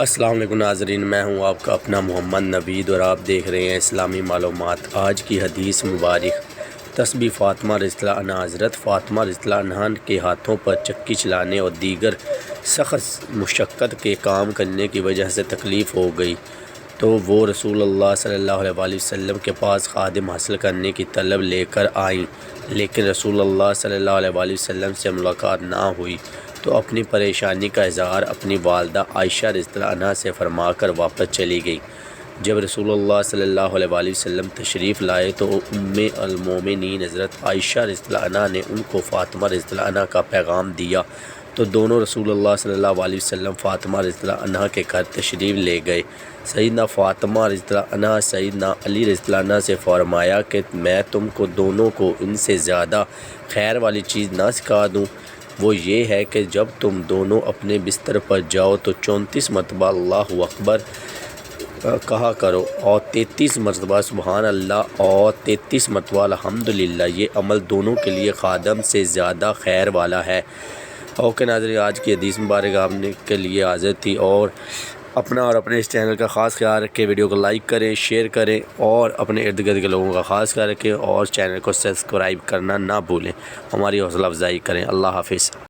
السلام علیکم ناظرین، میں ہوں آپ کا اپنا محمد نوید اور آپ دیکھ رہے ہیں اسلامی معلومات۔ آج کی حدیث مبارک تسبیح فاطمہ رضی اللہ عنہا۔ حضرت فاطمہ رضی اللہ عنہا کے ہاتھوں پر چکی چلانے اور دیگر سخت مشقت کے کام کرنے کی وجہ سے تکلیف ہو گئی تو وہ رسول اللہ صلی اللہ علیہ وآلہ وسلم کے پاس خادم حاصل کرنے کی طلب لے کر آئیں، لیکن رسول اللہ صلی اللہ علیہ وآلہ وسلم سے ملاقات نہ ہوئی تو اپنی پریشانی کا اظہار اپنی والدہ عائشہ رضی اللہ عنہا سے فرما کر واپس چلی گئی۔ جب رسول اللہ صلی اللہ علیہ وآلہ وسلم تشریف لائے تو ام المومنین حضرت عائشہ رضی اللہ عنہا نے ان کو فاطمہ رضی اللہ عنہا کا پیغام دیا تو دونوں رسول اللہ صلی اللہ علیہ وسلم فاطمہ رضی اللہ عنہا کے گھر تشریف لے گئے۔ سیدنا فاطمہ رضی اللہ عنہا سیدنا علی رضی اللہ عنہ سے فرمایا کہ میں تم کو دونوں کو ان سے زیادہ خیر والی چیز نہ سکھا دوں؟ وہ یہ ہے کہ جب تم دونوں اپنے بستر پر جاؤ تو 34 مرتبہ اللہ اکبر کہا کرو اور 33 مرتبہ سبحان اللہ اور 33 مرتبہ الحمدللہ۔ یہ عمل دونوں کے لیے خادم سے زیادہ خیر والا ہے۔ اوکے ناظرین، آج کی حدیث مبارک آپ نے کے لیے حاضر تھی، اور اپنا اور اپنے اس چینل کا خاص خیال رکھیں، ویڈیو کو لائک کریں، شیئر کریں اور اپنے ارد گرد کے لوگوں کا خاص خیال رکھیں اور چینل کو سبسکرائب کرنا نہ بھولیں، ہماری حوصلہ افزائی کریں۔ اللہ حافظ۔